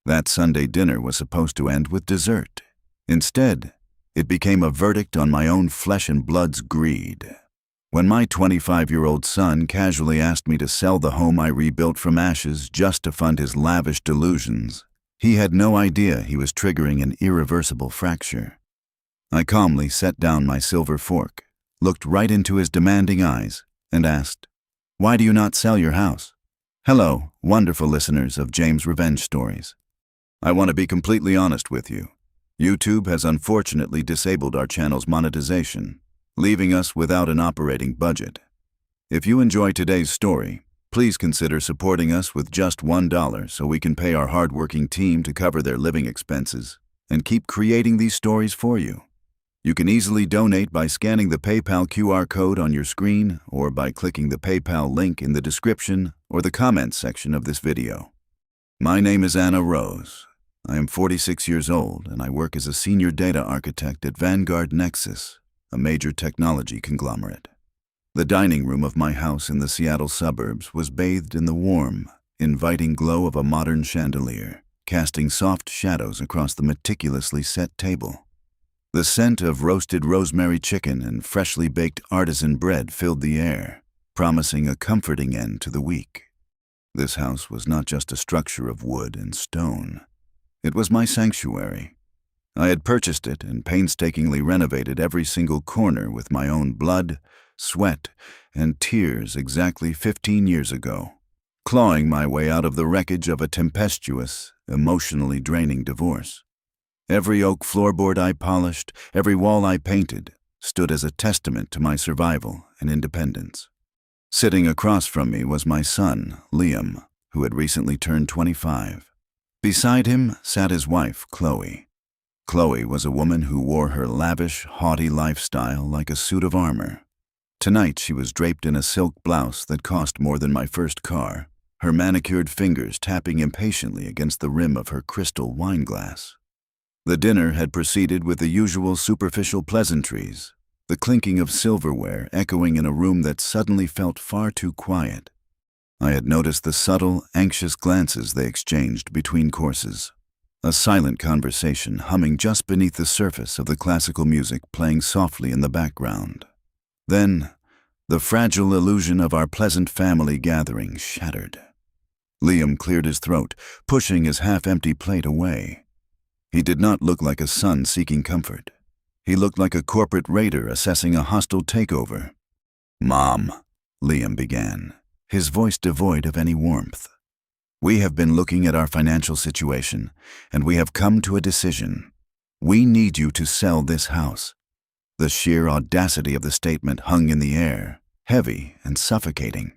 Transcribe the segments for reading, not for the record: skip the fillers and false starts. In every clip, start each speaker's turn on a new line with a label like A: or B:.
A: That Sunday dinner was supposed to end with dessert. Instead, it became a verdict on my own flesh and blood's greed. When my 25-year-old son casually asked me to sell the home I rebuilt from ashes just to fund his lavish delusions, he had no idea he was triggering an irreversible fracture. I calmly set down my silver fork, looked right into his demanding eyes, and asked, "Why do you not sell your house?" Hello, wonderful listeners of James Revenge Stories. I want to be completely honest with you. YouTube has unfortunately disabled our channel's monetization, leaving us without an operating budget. If you enjoy today's story, please consider supporting us with just $1 so we can pay our hardworking team to cover their living expenses and keep creating these stories for you. You can easily donate by scanning the PayPal QR code on your screen or by clicking the PayPal link in the description or the comments section of this video. My name is Anna Rose. I am 46 years old and I work as a senior data architect at Vanguard Nexus, a major technology conglomerate. The dining room of my house in the Seattle suburbs was bathed in the warm, inviting glow of a modern chandelier, casting soft shadows across the meticulously set table. The scent of roasted rosemary chicken and freshly baked artisan bread filled the air, promising a comforting end to the week. This house was not just a structure of wood and stone. It was my sanctuary. I had purchased it and painstakingly renovated every single corner with my own blood, sweat, and tears exactly 15 years ago, clawing my way out of the wreckage of a tempestuous, emotionally draining divorce. Every oak floorboard I polished, every wall I painted, stood as a testament to my survival and independence. Sitting across from me was my son, Liam, who had recently turned 25. Beside him sat his wife, Chloe. Chloe was a woman who wore her lavish, haughty lifestyle like a suit of armor. Tonight she was draped in a silk blouse that cost more than my first car, her manicured fingers tapping impatiently against the rim of her crystal wine glass. The dinner had proceeded with the usual superficial pleasantries, the clinking of silverware echoing in a room that suddenly felt far too quiet. I had noticed the subtle, anxious glances they exchanged between courses, a silent conversation humming just beneath the surface of the classical music playing softly in the background. Then, the fragile illusion of our pleasant family gathering shattered. Liam cleared his throat, pushing his half-empty plate away. He did not look like a son seeking comfort. He looked like a corporate raider assessing a hostile takeover. "Mom," Liam began, his voice devoid of any warmth. "We have been looking at our financial situation, and we have come to a decision. We need you to sell this house." The sheer audacity of the statement hung in the air, heavy and suffocating.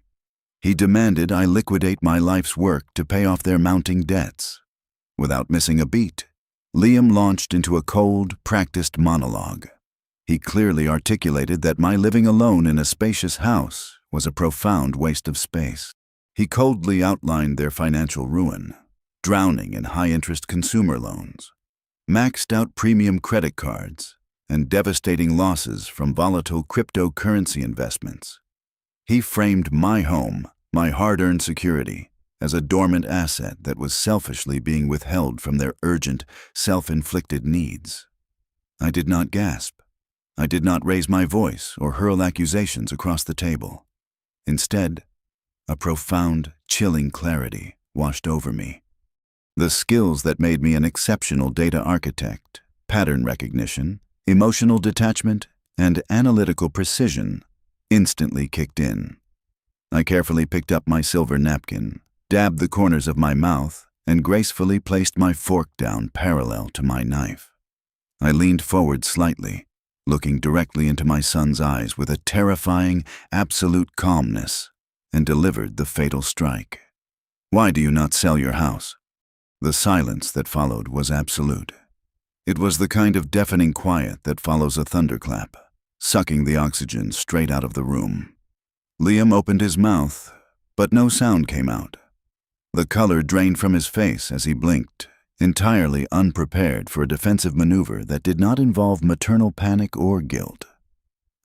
A: He demanded I liquidate my life's work to pay off their mounting debts. Without missing a beat, Liam launched into a cold, practiced monologue. He clearly articulated that my living alone in a spacious house was a profound waste of space. He coldly outlined their financial ruin, drowning in high-interest consumer loans, maxed-out premium credit cards, and devastating losses from volatile cryptocurrency investments. He framed my home, my hard-earned security, as a dormant asset that was selfishly being withheld from their urgent, self-inflicted needs. I did not gasp. I did not raise my voice or hurl accusations across the table. Instead, a profound, chilling clarity washed over me. The skills that made me an exceptional data architect, pattern recognition, emotional detachment, and analytical precision instantly kicked in. I carefully picked up my silver napkin, dabbed the corners of my mouth, and gracefully placed my fork down parallel to my knife. I leaned forward slightly, looking directly into my son's eyes with a terrifying, absolute calmness, and delivered the fatal strike. "Why do you not sell your house?" The silence that followed was absolute. It was the kind of deafening quiet that follows a thunderclap, sucking the oxygen straight out of the room. Liam opened his mouth, but no sound came out. The color drained from his face as he blinked, entirely unprepared for a defensive maneuver that did not involve maternal panic or guilt.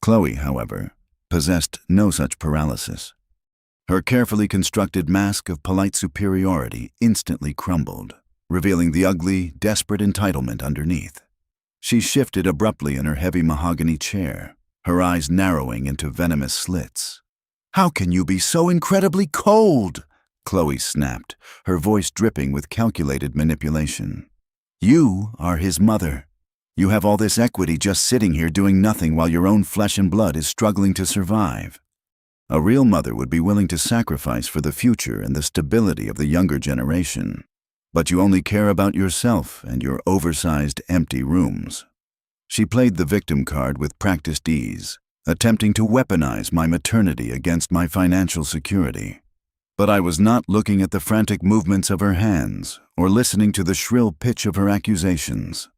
A: Chloe, however, possessed no such paralysis. Her carefully constructed mask of polite superiority instantly crumbled, revealing the ugly, desperate entitlement underneath. She shifted abruptly in her heavy mahogany chair, her eyes narrowing into venomous slits. "How can you be so incredibly cold?" Chloe snapped, her voice dripping with calculated manipulation. "You are his mother. You have all this equity just sitting here doing nothing while your own flesh and blood is struggling to survive. A real mother would be willing to sacrifice for the future and the stability of the younger generation. But you only care about yourself and your oversized, empty rooms." She played the victim card with practiced ease, attempting to weaponize my maternity against my financial security. But I was not looking at the frantic movements of her hands or listening to the shrill pitch of her accusations.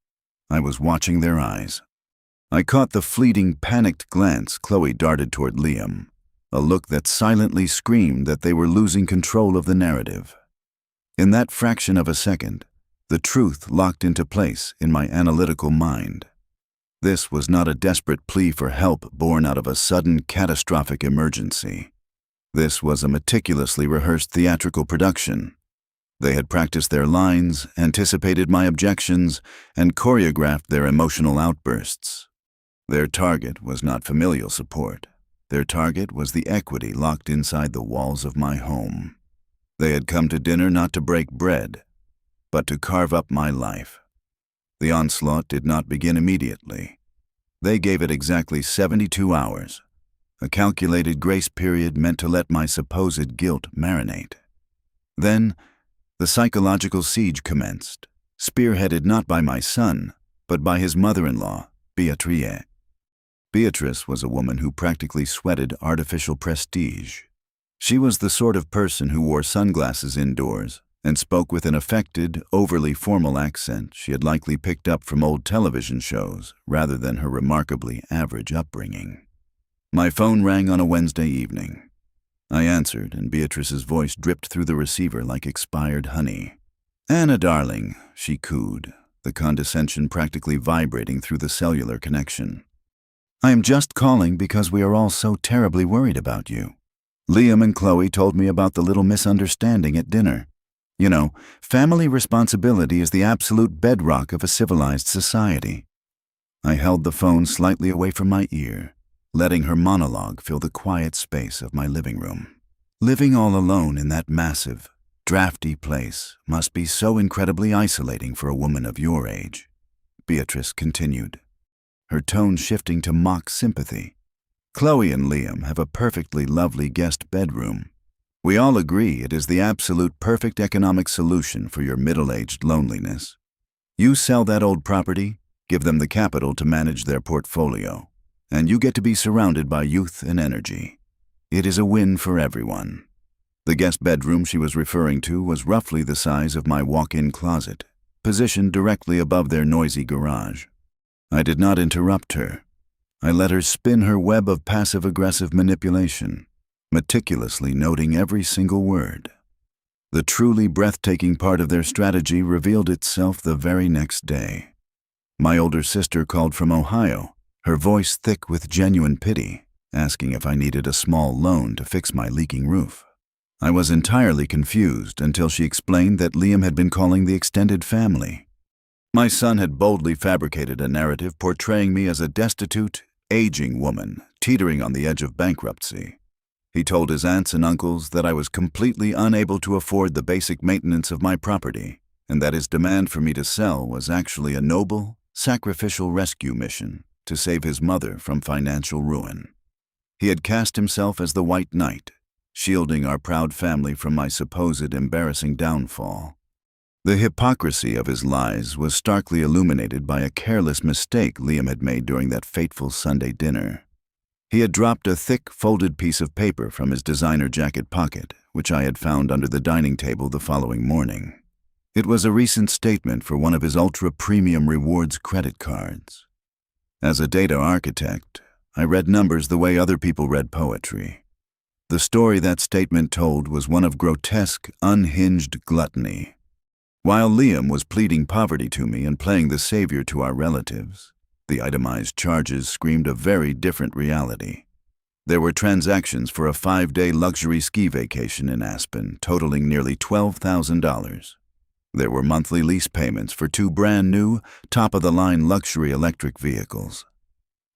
A: I was watching their eyes. I caught the fleeting, panicked glance Chloe darted toward Liam, a look that silently screamed that they were losing control of the narrative. In that fraction of a second, the truth locked into place in my analytical mind. This was not a desperate plea for help born out of a sudden, catastrophic emergency. This was a meticulously rehearsed theatrical production. They had practiced their lines, anticipated my objections, and choreographed their emotional outbursts. Their target was not familial support. Their target was the equity locked inside the walls of my home. They had come to dinner not to break bread, but to carve up my life. The onslaught did not begin immediately. They gave it exactly 72 hours, a calculated grace period meant to let my supposed guilt marinate. Then, the psychological siege commenced, spearheaded not by my son, but by his mother-in-law, Beatrice. Beatrice was a woman who practically sweated artificial prestige. She was the sort of person who wore sunglasses indoors and spoke with an affected, overly formal accent she had likely picked up from old television shows rather than her remarkably average upbringing. My phone rang on a Wednesday evening. I answered, and Beatrice's voice dripped through the receiver like expired honey. "Anna, darling," she cooed, the condescension practically vibrating through the cellular connection. "I am just calling because we are all so terribly worried about you. Liam and Chloe told me about the little misunderstanding at dinner. You know, family responsibility is the absolute bedrock of a civilized society." I held the phone slightly away from my ear, letting her monologue fill the quiet space of my living room. "Living all alone in that massive, drafty place must be so incredibly isolating for a woman of your age," Beatrice continued, her tone shifting to mock sympathy. "Chloe and Liam have a perfectly lovely guest bedroom. We all agree it is the absolute perfect economic solution for your middle-aged loneliness. You sell that old property, give them the capital to manage their portfolio, and you get to be surrounded by youth and energy. It is a win for everyone." The guest bedroom she was referring to was roughly the size of my walk-in closet, positioned directly above their noisy garage. I did not interrupt her. I let her spin her web of passive-aggressive manipulation, meticulously noting every single word. The truly breathtaking part of their strategy revealed itself the very next day. My older sister called from Ohio, her voice thick with genuine pity, asking if I needed a small loan to fix my leaking roof. I was entirely confused until she explained that Liam had been calling the extended family. My son had boldly fabricated a narrative portraying me as a destitute, aging woman teetering on the edge of bankruptcy. He told his aunts and uncles that I was completely unable to afford the basic maintenance of my property, and that his demand for me to sell was actually a noble, sacrificial rescue mission to save his mother from financial ruin. He had cast himself as the White Knight, shielding our proud family from my supposed embarrassing downfall. The hypocrisy of his lies was starkly illuminated by a careless mistake Liam had made during that fateful Sunday dinner. He had dropped a thick, folded piece of paper from his designer jacket pocket, which I had found under the dining table the following morning. It was a recent statement for one of his ultra-premium rewards credit cards. As a data architect, I read numbers the way other people read poetry. The story that statement told was one of grotesque, unhinged gluttony. While Liam was pleading poverty to me and playing the savior to our relatives, the itemized charges screamed a very different reality. There were transactions for a 5-day luxury ski vacation in Aspen totaling nearly $12,000. There were monthly lease payments for 2 brand-new, top-of-the-line luxury electric vehicles.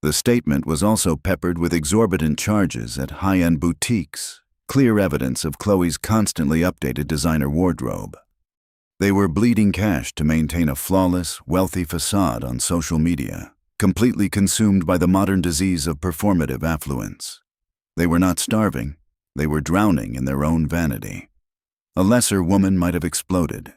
A: The statement was also peppered with exorbitant charges at high-end boutiques, clear evidence of Chloe's constantly updated designer wardrobe. They were bleeding cash to maintain a flawless, wealthy facade on social media, completely consumed by the modern disease of performative affluence. They were not starving, they were drowning in their own vanity. A lesser woman might have exploded.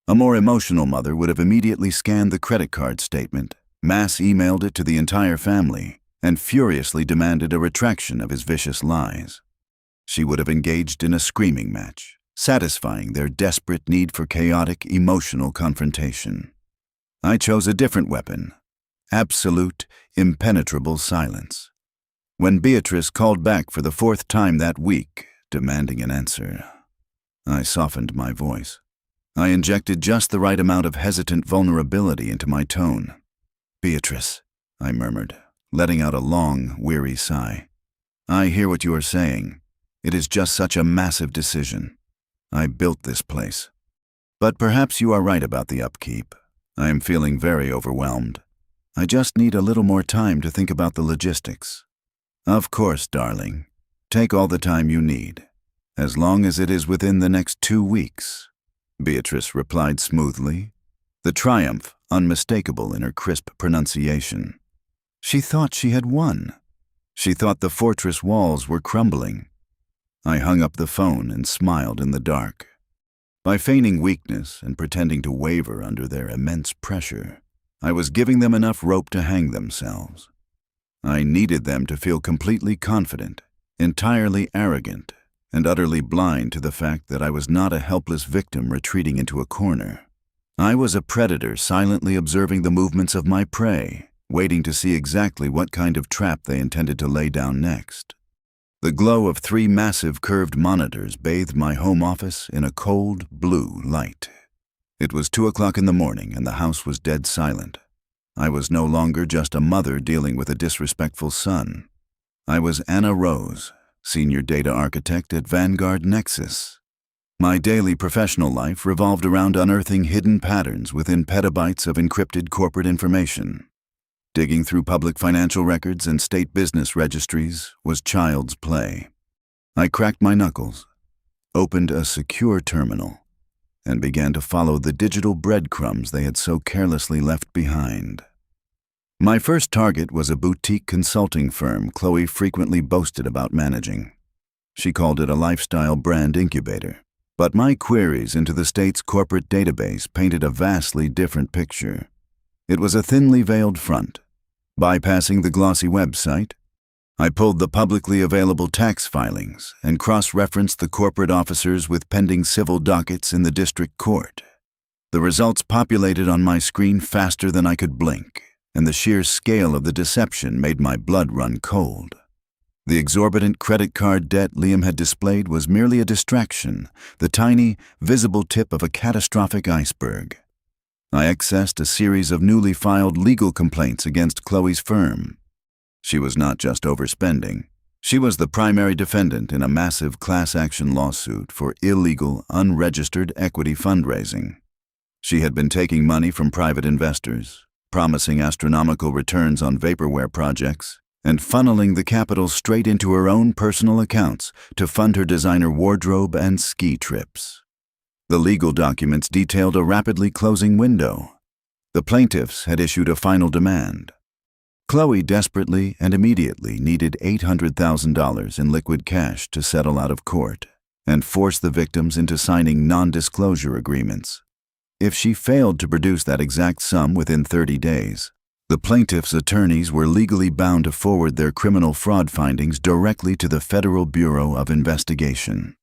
A: A more emotional mother would have immediately scanned the credit card statement, mass emailed it to the entire family, and furiously demanded a retraction of his vicious lies. She would have engaged in a screaming match, satisfying their desperate need for chaotic, emotional confrontation. I chose a different weapon: absolute, impenetrable silence. When Beatrice called back for the 4th time that week, demanding an answer, I softened my voice. I injected just the right amount of hesitant vulnerability into my tone. "Beatrice," I murmured, letting out a long, weary sigh. "I hear what you are saying. It is just such a massive decision. I built this place. But perhaps you are right about the upkeep. I am feeling very overwhelmed. I just need a little more time to think about the logistics." "Of course, darling. Take all the time you need, as long as it is within the next 2 weeks. Beatrice replied smoothly, the triumph unmistakable in her crisp pronunciation. She thought she had won. She thought the fortress walls were crumbling. I hung up the phone and smiled in the dark. By feigning weakness and pretending to waver under their immense pressure, I was giving them enough rope to hang themselves. I needed them to feel completely confident, entirely arrogant, and utterly blind to the fact that I was not a helpless victim retreating into a corner. I was a predator silently observing the movements of my prey, waiting to see exactly what kind of trap they intended to lay down next. The glow of 3 massive curved monitors bathed my home office in a cold, blue light. It was 2 o'clock in the morning and the house was dead silent. I was no longer just a mother dealing with a disrespectful son. I was Anna Rose, Senior Data Architect at Vanguard Nexus. My daily professional life revolved around unearthing hidden patterns within petabytes of encrypted corporate information. Digging through public financial records and state business registries was child's play. I cracked my knuckles, opened a secure terminal, and began to follow the digital breadcrumbs they had so carelessly left behind. My first target was a boutique consulting firm Chloe frequently boasted about managing. She called it a lifestyle brand incubator, but my queries into the state's corporate database painted a vastly different picture. It was a thinly veiled front. Bypassing the glossy website, I pulled the publicly available tax filings and cross-referenced the corporate officers with pending civil dockets in the district court. The results populated on my screen faster than I could blink, and the sheer scale of the deception made my blood run cold. The exorbitant credit card debt Liam had displayed was merely a distraction, the tiny, visible tip of a catastrophic iceberg. I accessed a series of newly filed legal complaints against Chloe's firm. She was not just overspending. She was the primary defendant in a massive class-action lawsuit for illegal, unregistered equity fundraising. She had been taking money from private investors, promising astronomical returns on vaporware projects, and funneling the capital straight into her own personal accounts to fund her designer wardrobe and ski trips. The legal documents detailed a rapidly closing window. The plaintiffs had issued a final demand. Chloe desperately and immediately needed $800,000 in liquid cash to settle out of court and force the victims into signing non-disclosure agreements. If she failed to produce that exact sum within 30 days, the plaintiffs' attorneys were legally bound to forward their criminal fraud findings directly to the Federal Bureau of Investigation.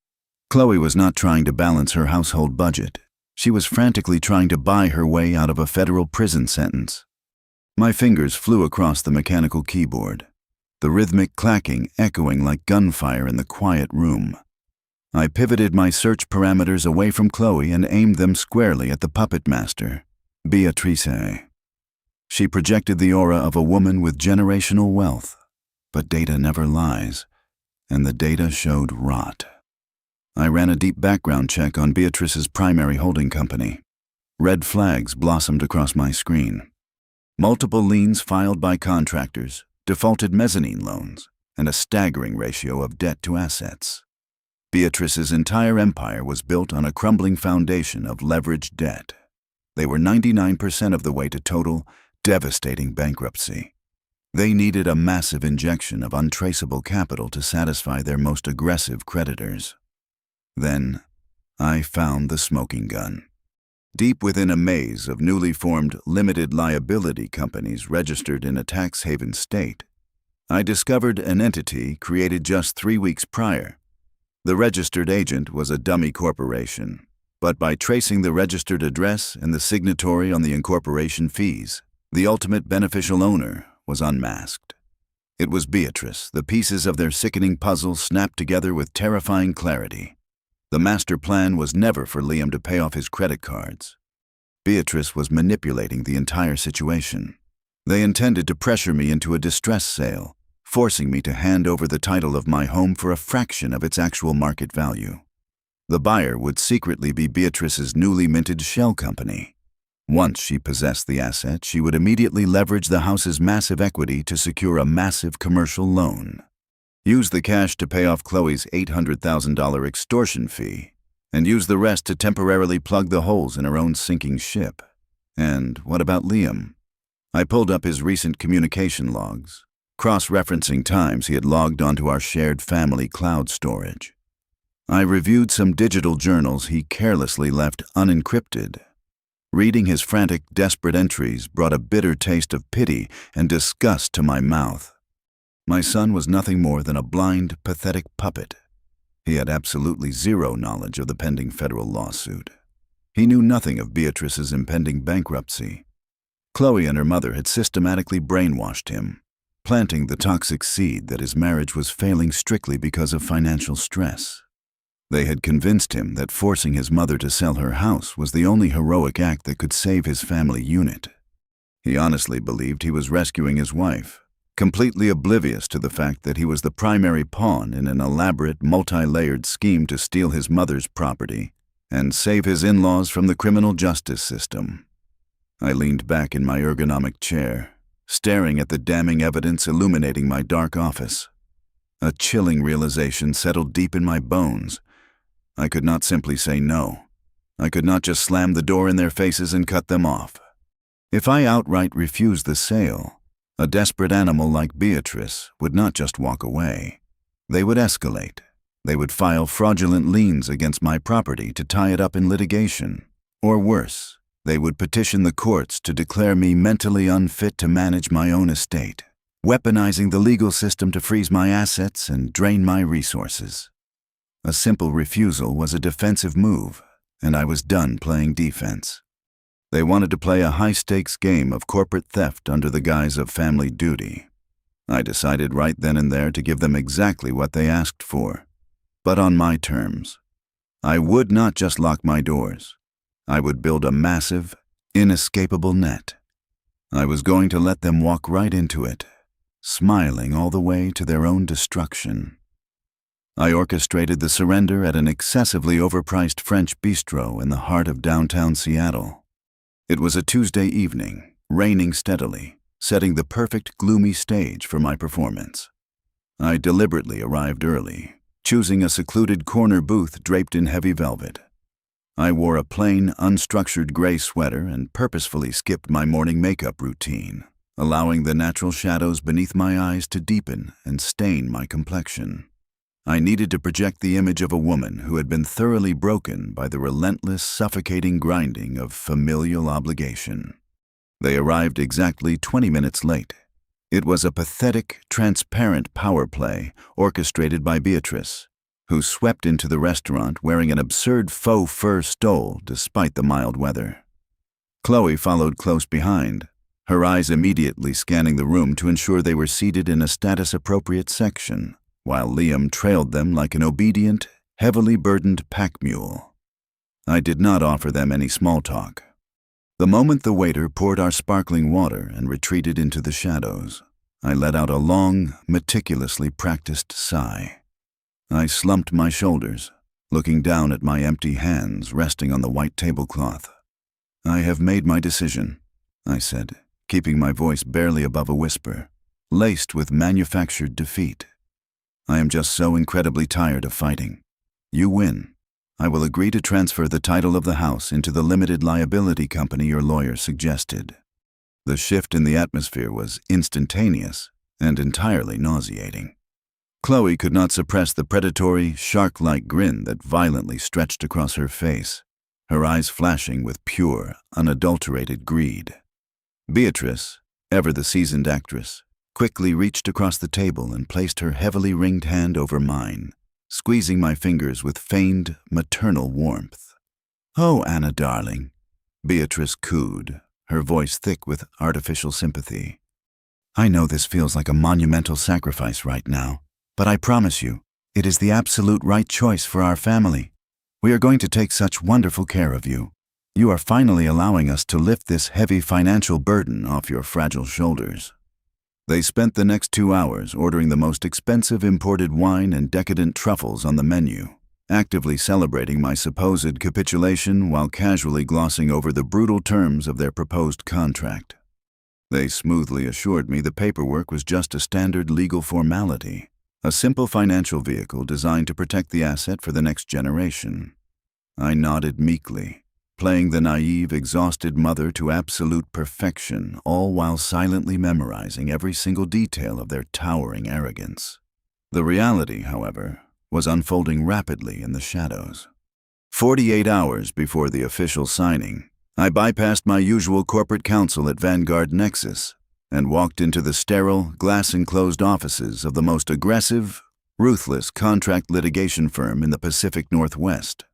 A: Chloe was not trying to balance her household budget. She was frantically trying to buy her way out of a federal prison sentence. My fingers flew across the mechanical keyboard, the rhythmic clacking echoing like gunfire in the quiet room. I pivoted my search parameters away from Chloe and aimed them squarely at the puppet master, Beatrice. She projected the aura of a woman with generational wealth, but data never lies, and the data showed rot. I ran a deep background check on Beatrice's primary holding company. Red flags blossomed across my screen. Multiple liens filed by contractors, defaulted mezzanine loans, and a staggering ratio of debt to assets. Beatrice's entire empire was built on a crumbling foundation of leveraged debt. They were 99% of the way to total, devastating bankruptcy. They needed a massive injection of untraceable capital to satisfy their most aggressive creditors. Then, I found the smoking gun. Deep within a maze of newly formed limited liability companies registered in a tax haven state, I discovered an entity created just 3 weeks prior. The registered agent was a dummy corporation, but by tracing the registered address and the signatory on the incorporation fees, the ultimate beneficial owner was unmasked. It was Beatrice, the pieces of their sickening puzzle snapped together with terrifying clarity. The master plan was never for Liam to pay off his credit cards. Beatrice was manipulating the entire situation. They intended to pressure me into a distress sale, forcing me to hand over the title of my home for a fraction of its actual market value. The buyer would secretly be Beatrice's newly minted shell company. Once she possessed the asset, she would immediately leverage the house's massive equity to secure a massive commercial loan. Use the cash to pay off Chloe's $800,000 extortion fee, and use the rest to temporarily plug the holes in her own sinking ship. And what about Liam? I pulled up his recent communication logs, cross-referencing times he had logged onto our shared family cloud storage. I reviewed some digital journals he carelessly left unencrypted. Reading his frantic, desperate entries brought a bitter taste of pity and disgust to my mouth. My son was nothing more than a blind, pathetic puppet. He had absolutely zero knowledge of the pending federal lawsuit. He knew nothing of Beatrice's impending bankruptcy. Chloe and her mother had systematically brainwashed him, planting the toxic seed that his marriage was failing strictly because of financial stress. They had convinced him that forcing his mother to sell her house was the only heroic act that could save his family unit. He honestly believed he was rescuing his wife, completely oblivious to the fact that he was the primary pawn in an elaborate, multi-layered scheme to steal his mother's property and save his in-laws from the criminal justice system. I leaned back in my ergonomic chair, staring at the damning evidence illuminating my dark office. A chilling realization settled deep in my bones. I could not simply say no. I could not just slam the door in their faces and cut them off. If I outright refused the sale, a desperate animal like Beatrice would not just walk away. They would escalate. They would file fraudulent liens against my property to tie it up in litigation. Or worse, they would petition the courts to declare me mentally unfit to manage my own estate, weaponizing the legal system to freeze my assets and drain my resources. A simple refusal was a defensive move, and I was done playing defense. They wanted to play a high-stakes game of corporate theft under the guise of family duty. I decided right then and there to give them exactly what they asked for, but on my terms. I would not just lock my doors. I would build a massive, inescapable net. I was going to let them walk right into it, smiling all the way to their own destruction. I orchestrated the surrender at an excessively overpriced French bistro in the heart of downtown Seattle. It was a Tuesday evening, raining steadily, setting the perfect gloomy stage for my performance. I deliberately arrived early, choosing a secluded corner booth draped in heavy velvet. I wore a plain, unstructured gray sweater and purposefully skipped my morning makeup routine, allowing the natural shadows beneath my eyes to deepen and stain my complexion. I needed to project the image of a woman who had been thoroughly broken by the relentless, suffocating grinding of familial obligation. They arrived exactly 20 minutes late. It was a pathetic, transparent power play orchestrated by Beatrice, who swept into the restaurant wearing an absurd faux fur stole despite the mild weather. Chloe followed close behind, her eyes immediately scanning the room to ensure they were seated in a status-appropriate section, while Liam trailed them like an obedient, heavily burdened pack mule. I did not offer them any small talk. The moment the waiter poured our sparkling water and retreated into the shadows, I let out a long, meticulously practiced sigh. I slumped my shoulders, looking down at my empty hands resting on the white tablecloth. "I have made my decision," I said, keeping my voice barely above a whisper, laced with manufactured defeat. "I am just so incredibly tired of fighting. You win. I will agree to transfer the title of the house into the limited liability company your lawyer suggested." The shift in the atmosphere was instantaneous and entirely nauseating. Chloe could not suppress the predatory, shark-like grin that violently stretched across her face, her eyes flashing with pure, unadulterated greed. Beatrice, ever the seasoned actress, quickly reached across the table and placed her heavily ringed hand over mine, squeezing my fingers with feigned, maternal warmth. "Oh, Anna, darling," Beatrice cooed, her voice thick with artificial sympathy. "I know this feels like a monumental sacrifice right now, but I promise you, it is the absolute right choice for our family. We are going to take such wonderful care of you. You are finally allowing us to lift this heavy financial burden off your fragile shoulders." They spent the next 2 hours ordering the most expensive imported wine and decadent truffles on the menu, actively celebrating my supposed capitulation while casually glossing over the brutal terms of their proposed contract. They smoothly assured me the paperwork was just a standard legal formality, a simple financial vehicle designed to protect the asset for the next generation. I nodded meekly, playing the naive, exhausted mother to absolute perfection, all while silently memorizing every single detail of their towering arrogance. The reality, however, was unfolding rapidly in the shadows. 48 hours before the official signing, I bypassed my usual corporate counsel at Vanguard Nexus and walked into the sterile, glass-enclosed offices of the most aggressive, ruthless contract litigation firm in the Pacific Northwest.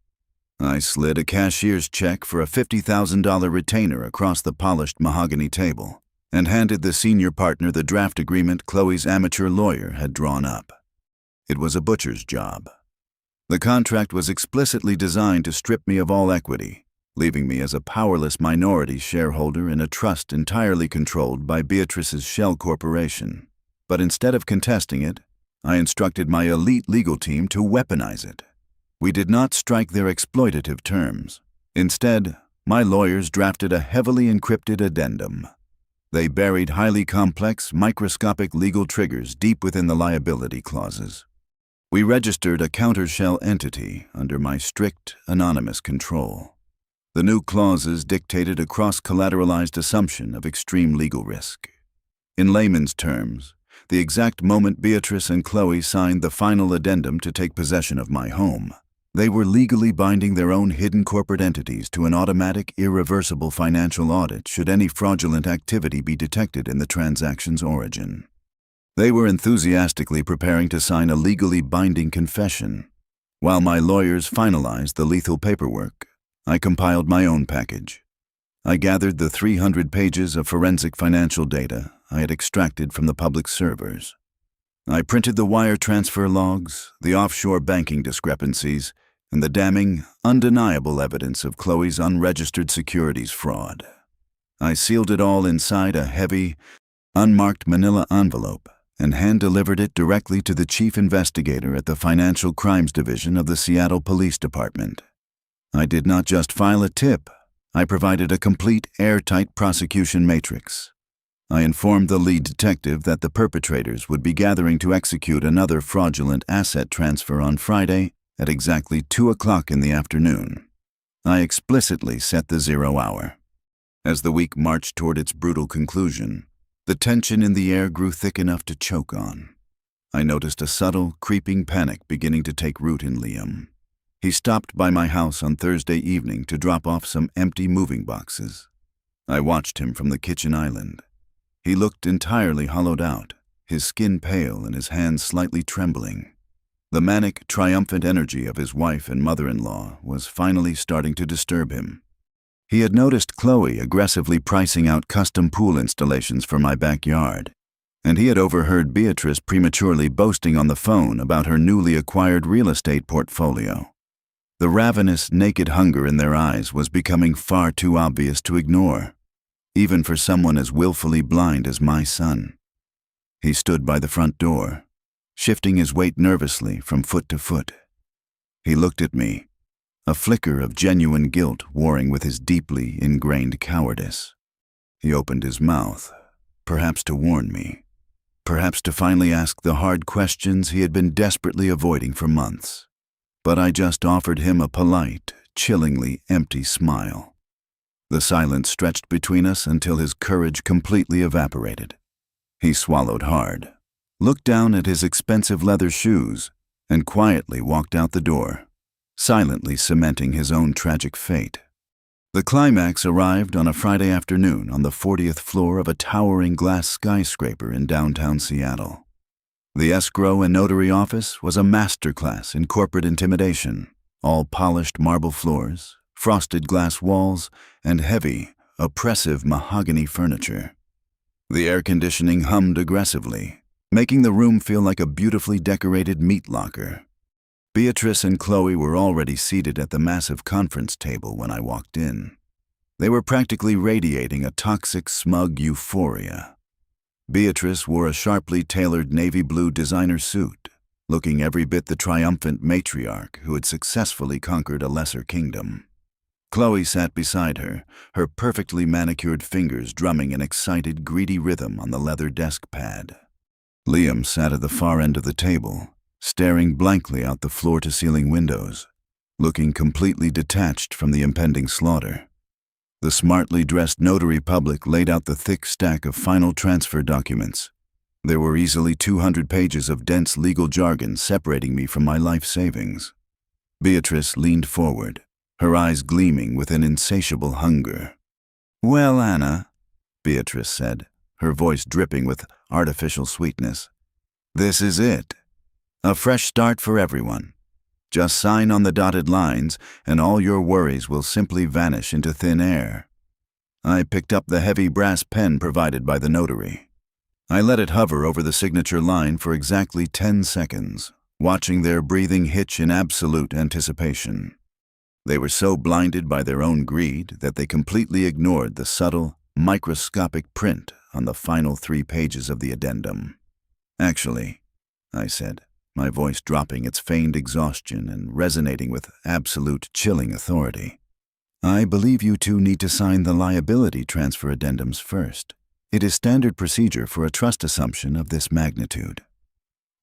A: I slid a cashier's check for a $50,000 retainer across the polished mahogany table and handed the senior partner the draft agreement Chloe's amateur lawyer had drawn up. It was a butcher's job. The contract was explicitly designed to strip me of all equity, leaving me as a powerless minority shareholder in a trust entirely controlled by Beatrice's shell corporation. But instead of contesting it, I instructed my elite legal team to weaponize it. We did not strike their exploitative terms. Instead, my lawyers drafted a heavily encrypted addendum. They buried highly complex, microscopic legal triggers deep within the liability clauses. We registered a counter-shell entity under my strict, anonymous control. The new clauses dictated a cross-collateralized assumption of extreme legal risk. In layman's terms, the exact moment Beatrice and Chloe signed the final addendum to take possession of my home, they were legally binding their own hidden corporate entities to an automatic, irreversible financial audit should any fraudulent activity be detected in the transaction's origin. They were enthusiastically preparing to sign a legally binding confession. While my lawyers finalized the lethal paperwork, I compiled my own package. I gathered the 300 pages of forensic financial data I had extracted from the public servers. I printed the wire transfer logs, the offshore banking discrepancies, and the damning, undeniable evidence of Chloe's unregistered securities fraud. I sealed it all inside a heavy, unmarked manila envelope and hand-delivered it directly to the chief investigator at the Financial Crimes Division of the Seattle Police Department. I did not just file a tip, I provided a complete, airtight prosecution matrix. I informed the lead detective that the perpetrators would be gathering to execute another fraudulent asset transfer on Friday at exactly 2 o'clock in the afternoon. I explicitly set the 0 hour. As the week marched toward its brutal conclusion, the tension in the air grew thick enough to choke on. I noticed a subtle, creeping panic beginning to take root in Liam. He stopped by my house on Thursday evening to drop off some empty moving boxes. I watched him from the kitchen island. He looked entirely hollowed out, his skin pale and his hands slightly trembling. The manic, triumphant energy of his wife and mother-in-law was finally starting to disturb him. He had noticed Chloe aggressively pricing out custom pool installations for my backyard, and he had overheard Beatrice prematurely boasting on the phone about her newly acquired real estate portfolio. The ravenous, naked hunger in their eyes was becoming far too obvious to ignore, even for someone as willfully blind as my son. He stood by the front door, shifting his weight nervously from foot to foot. He looked at me, a flicker of genuine guilt warring with his deeply ingrained cowardice. He opened his mouth, perhaps to warn me, perhaps to finally ask the hard questions he had been desperately avoiding for months. But I just offered him a polite, chillingly empty smile. The silence stretched between us until his courage completely evaporated. He swallowed hard, looked down at his expensive leather shoes, and quietly walked out the door, silently cementing his own tragic fate. The climax arrived on a Friday afternoon on the 40th floor of a towering glass skyscraper in downtown Seattle. The escrow and notary office was a masterclass in corporate intimidation, all polished marble floors, frosted glass walls, and heavy, oppressive mahogany furniture. The air conditioning hummed aggressively, making the room feel like a beautifully decorated meat locker. Beatrice and Chloe were already seated at the massive conference table when I walked in. They were practically radiating a toxic, smug euphoria. Beatrice wore a sharply tailored navy blue designer suit, looking every bit the triumphant matriarch who had successfully conquered a lesser kingdom. Chloe sat beside her, her perfectly manicured fingers drumming an excited, greedy rhythm on the leather desk pad. Liam sat at the far end of the table, staring blankly out the floor-to-ceiling windows, looking completely detached from the impending slaughter. The smartly dressed notary public laid out the thick stack of final transfer documents. There were easily 200 pages of dense legal jargon separating me from my life savings. Beatrice leaned forward, her eyes gleaming with an insatiable hunger. "Well, Anna," Beatrice said, her voice dripping with artificial sweetness, "this is it. A fresh start for everyone. Just sign on the dotted lines, and all your worries will simply vanish into thin air." I picked up the heavy brass pen provided by the notary. I let it hover over the signature line for exactly 10 seconds, watching their breathing hitch in absolute anticipation. They were so blinded by their own greed that they completely ignored the subtle, microscopic print on the final 3 pages of the addendum. "Actually," I said, my voice dropping its feigned exhaustion and resonating with absolute chilling authority, "I believe you two need to sign the liability transfer addendums first. It is standard procedure for a trust assumption of this magnitude."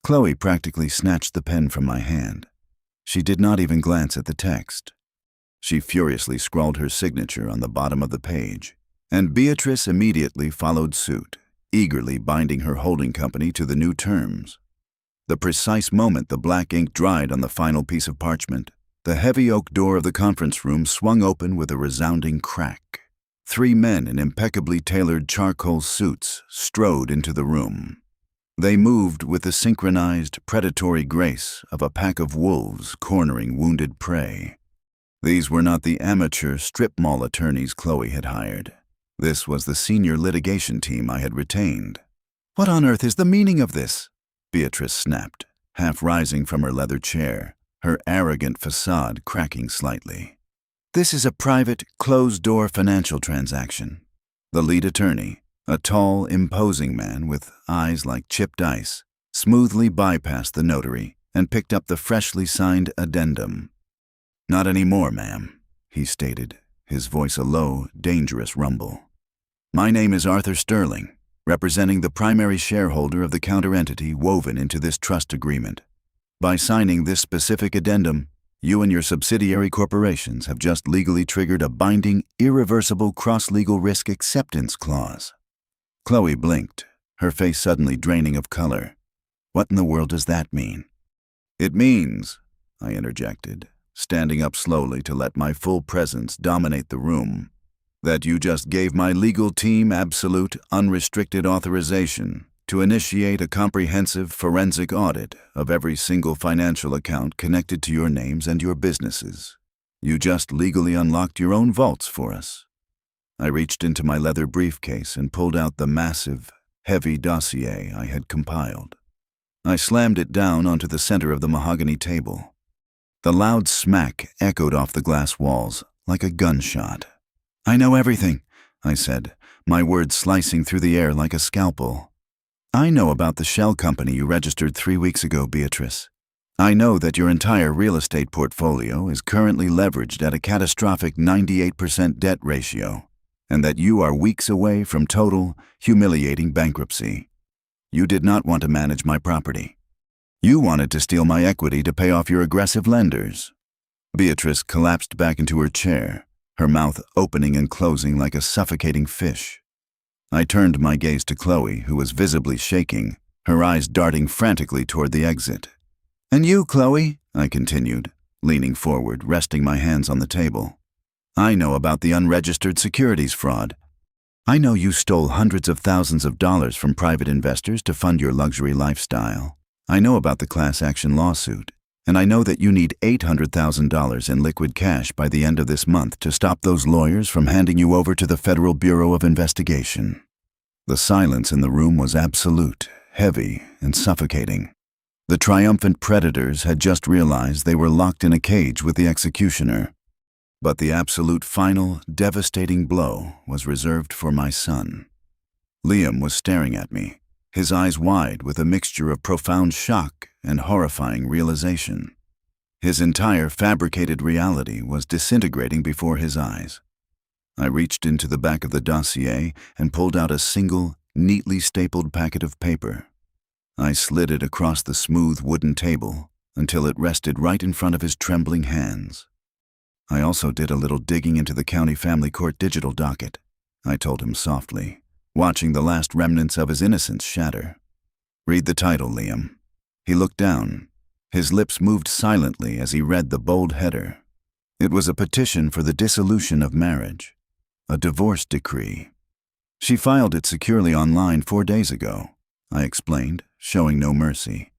A: Chloe practically snatched the pen from my hand. She did not even glance at the text. She furiously scrawled her signature on the bottom of the page, and Beatrice immediately followed suit, eagerly binding her holding company to the new terms. The precise moment the black ink dried on the final piece of parchment, the heavy oak door of the conference room swung open with a resounding crack. 3 men in impeccably tailored charcoal suits strode into the room. They moved with the synchronized, predatory grace of a pack of wolves cornering wounded prey. These were not the amateur strip mall attorneys Chloe had hired. This was the senior litigation team I had retained. "What on earth is the meaning of this?" Beatrice snapped, half rising from her leather chair, her arrogant facade cracking slightly. "This is a private, closed-door financial transaction." The lead attorney, a tall, imposing man with eyes like chipped ice, smoothly bypassed the notary and picked up the freshly signed addendum. "Not anymore, ma'am," he stated, his voice a low, dangerous rumble. "My name is Arthur Sterling, representing the primary shareholder of the counter-entity woven into this trust agreement. By signing this specific addendum, you and your subsidiary corporations have just legally triggered a binding, irreversible cross-legal risk acceptance clause." Chloe blinked, her face suddenly draining of color. "What in the world does that mean?" "It means," I interjected, standing up slowly to let my full presence dominate the room, "that you just gave my legal team absolute, unrestricted authorization to initiate a comprehensive forensic audit of every single financial account connected to your names and your businesses. You just legally unlocked your own vaults for us." I reached into my leather briefcase and pulled out the massive, heavy dossier I had compiled. I slammed it down onto the center of the mahogany table. The loud smack echoed off the glass walls like a gunshot. "I know everything," I said, my words slicing through the air like a scalpel. "I know about the shell company you registered 3 weeks ago, Beatrice. I know that your entire real estate portfolio is currently leveraged at a catastrophic 98% debt ratio, and that you are weeks away from total, humiliating bankruptcy. You did not want to manage my property. You wanted to steal my equity to pay off your aggressive lenders. Beatrice collapsed back into her chair, her mouth opening and closing like a suffocating fish. I turned my gaze to Chloe, who was visibly shaking, her eyes darting frantically toward the exit. "And you, Chloe," I continued, leaning forward, resting my hands on the table. "I know about the unregistered securities fraud. I know you stole hundreds of thousands of dollars from private investors to fund your luxury lifestyle. I know about the class action lawsuit, and I know that you need $800,000 in liquid cash by the end of this month to stop those lawyers from handing you over to the Federal Bureau of Investigation." The silence in the room was absolute, heavy, and suffocating. The triumphant predators had just realized they were locked in a cage with the executioner. But the absolute final, devastating blow was reserved for my son. Liam was staring at me, his eyes wide with a mixture of profound shock and horrifying realization. His entire fabricated reality was disintegrating before his eyes. I reached into the back of the dossier and pulled out a single, neatly stapled packet of paper. I slid it across the smooth wooden table until it rested right in front of his trembling hands. "I also did a little digging into the county family court digital docket," I told him softly, watching the last remnants of his innocence shatter. "Read the title, Liam." He looked down. His lips moved silently as he read the bold header. It was a petition for the dissolution of marriage, a divorce decree. "She filed it securely online 4 days ago," I explained, showing no mercy.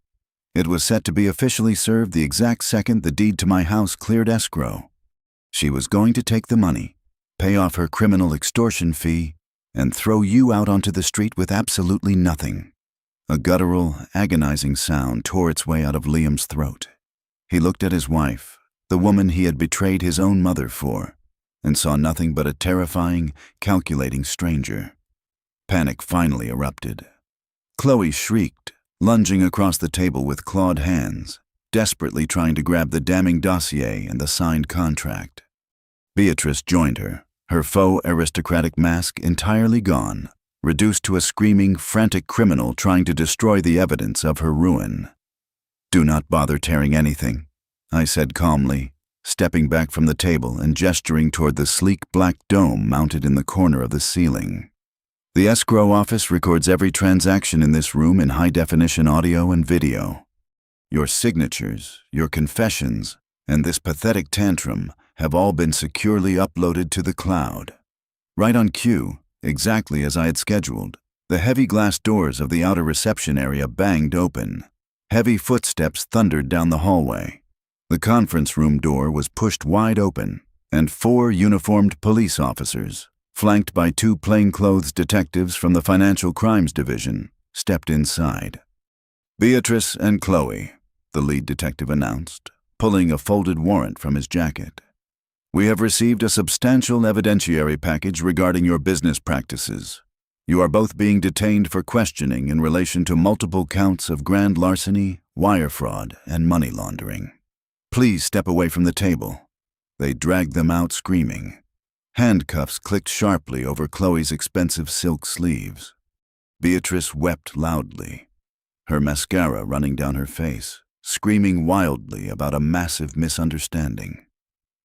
A: "It was set to be officially served the exact second the deed to my house cleared escrow. She was going to take the money, pay off her criminal extortion fee, and throw you out onto the street with absolutely nothing." A guttural, agonizing sound tore its way out of Liam's throat. He looked at his wife, the woman he had betrayed his own mother for, and saw nothing but a terrifying, calculating stranger. Panic finally erupted. Chloe shrieked, lunging across the table with clawed hands, desperately trying to grab the damning dossier and the signed contract. Beatrice joined her, her faux aristocratic mask entirely gone, reduced to a screaming, frantic criminal trying to destroy the evidence of her ruin. "Do not bother tearing anything," I said calmly, stepping back from the table and gesturing toward the sleek black dome mounted in the corner of the ceiling. "The escrow office records every transaction in this room in high-definition audio and video. Your signatures, your confessions, and this pathetic tantrum have all been securely uploaded to the cloud." Right on cue, exactly as I had scheduled, the heavy glass doors of the outer reception area banged open. Heavy footsteps thundered down the hallway. The conference room door was pushed wide open, and 4 uniformed police officers, flanked by 2 plainclothes detectives from the Financial Crimes Division, stepped inside. "Beatrice and Chloe," the lead detective announced, pulling a folded warrant from his jacket. "We have received a substantial evidentiary package regarding your business practices. You are both being detained for questioning in relation to multiple counts of grand larceny, wire fraud, and money laundering. Please step away from the table." They dragged them out screaming. Handcuffs clicked sharply over Chloe's expensive silk sleeves. Beatrice wept loudly, her mascara running down her face, screaming wildly about a massive misunderstanding.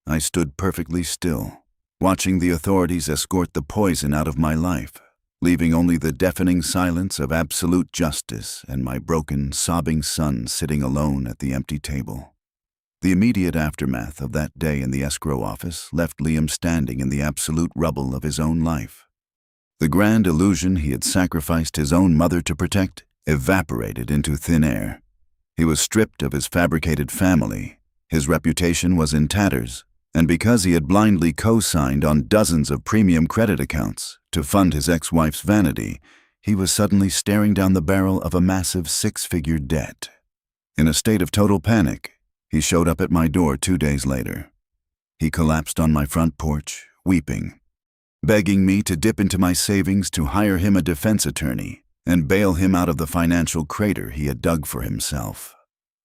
A: I stood perfectly still, watching the authorities escort the poison out of my life, leaving only the deafening silence of absolute justice and my broken, sobbing son sitting alone at the empty table. The immediate aftermath of that day in the escrow office left Liam standing in the absolute rubble of his own life. The grand illusion he had sacrificed his own mother to protect evaporated into thin air. He was stripped of his fabricated family, his reputation was in tatters, and because he had blindly co-signed on dozens of premium credit accounts to fund his ex-wife's vanity, he was suddenly staring down the barrel of a massive 6-figure debt. In a state of total panic, he showed up at my door 2 days later. He collapsed on my front porch, weeping, begging me to dip into my savings to hire him a defense attorney and bail him out of the financial crater he had dug for himself.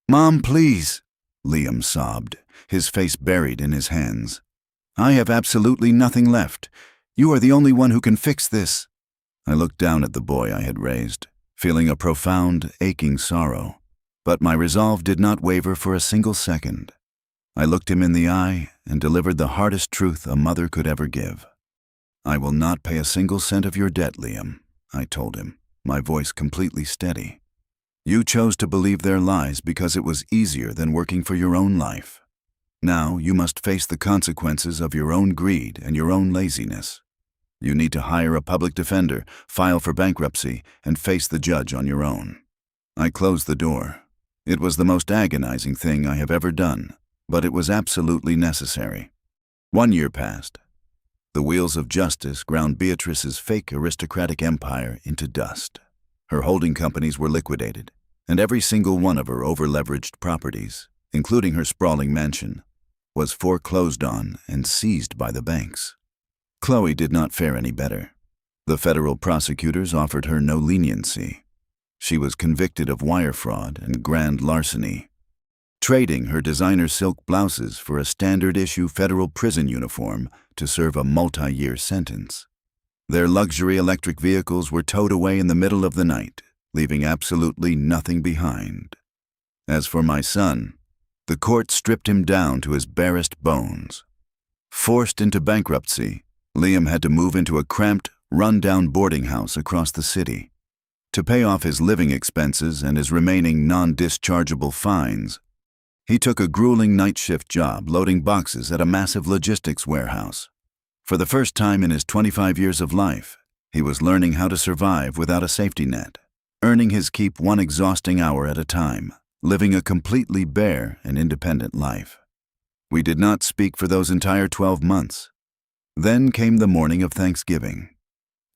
A: "Mom, please," Liam sobbed, his face buried in his hands. "I have absolutely nothing left. You are the only one who can fix this." I looked down at the boy I had raised, feeling a profound, aching sorrow. But my resolve did not waver for a single second. I looked him in the eye and delivered the hardest truth a mother could ever give. "I will not pay a single cent of your debt, Liam," I told him, my voice completely steady. "You chose to believe their lies because it was easier than working for your own life. Now you must face the consequences of your own greed and your own laziness. You need to hire a public defender, file for bankruptcy, and face the judge on your own." I closed the door. It was the most agonizing thing I have ever done, but it was absolutely necessary. 1 year passed. The wheels of justice ground Beatrice's fake aristocratic empire into dust. Her holding companies were liquidated, and every single one of her over-leveraged properties, including her sprawling mansion, was foreclosed on and seized by the banks. Chloe did not fare any better. The federal prosecutors offered her no leniency. She was convicted of wire fraud and grand larceny, trading her designer silk blouses for a standard-issue federal prison uniform to serve a multi-year sentence. Their luxury electric vehicles were towed away in the middle of the night, leaving absolutely nothing behind. As for my son, the court stripped him down to his barest bones. Forced into bankruptcy, Liam had to move into a cramped, run-down boarding house across the city. To pay off his living expenses and his remaining non-dischargeable fines, he took a grueling night shift job loading boxes at a massive logistics warehouse. For the first time in his 25 years of life, he was learning how to survive without a safety net, earning his keep one exhausting hour at a time, living a completely bare and independent life. We did not speak for those entire 12 months. Then came the morning of Thanksgiving.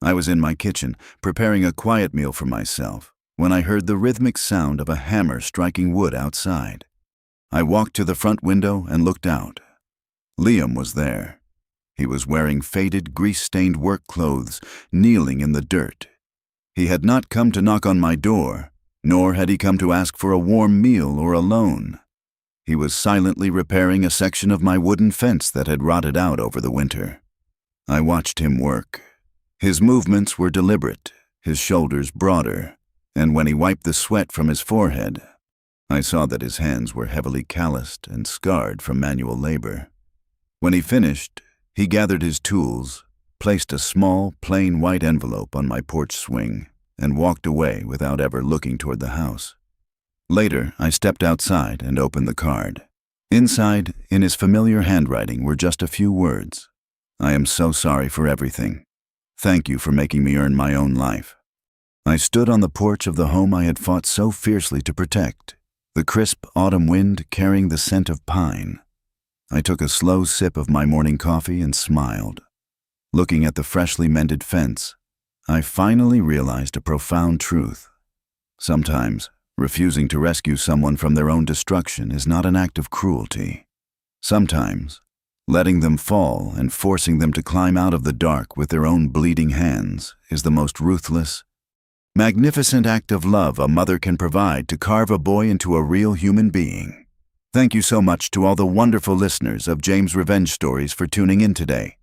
A: I was in my kitchen, preparing a quiet meal for myself, when I heard the rhythmic sound of a hammer striking wood outside. I walked to the front window and looked out. Liam was there. He was wearing faded, grease-stained work clothes, kneeling in the dirt. He had not come to knock on my door, nor had he come to ask for a warm meal or a loan. He was silently repairing a section of my wooden fence that had rotted out over the winter. I watched him work. His movements were deliberate, his shoulders broader, and when he wiped the sweat from his forehead, I saw that his hands were heavily calloused and scarred from manual labor. When he finished, he gathered his tools, placed a small, plain white envelope on my porch swing, and walked away without ever looking toward the house. Later, I stepped outside and opened the card. Inside, in his familiar handwriting, were just a few words. "I am so sorry for everything. Thank you for making me earn my own life." I stood on the porch of the home I had fought so fiercely to protect, the crisp autumn wind carrying the scent of pine. I took a slow sip of my morning coffee and smiled. Looking at the freshly mended fence, I finally realized a profound truth. Sometimes, refusing to rescue someone from their own destruction is not an act of cruelty. Sometimes, letting them fall and forcing them to climb out of the dark with their own bleeding hands is the most ruthless, magnificent act of love a mother can provide to carve a boy into a real human being. Thank you so much to all the wonderful listeners of James Revenge Stories for tuning in today.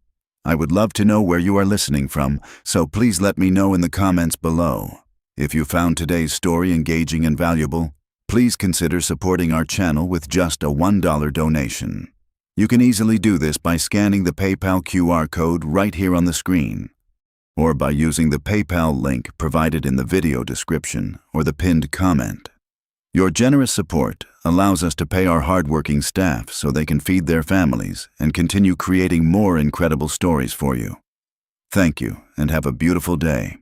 A: I would love to know where you are listening from, so please let me know in the comments below. If you found today's story engaging and valuable, please consider supporting our channel with just a $1 donation. You can easily do this by scanning the PayPal QR code right here on the screen, or by using the PayPal link provided in the video description or the pinned comment. Your generous support allows us to pay our hardworking staff so they can feed their families and continue creating more incredible stories for you. Thank you, and have a beautiful day.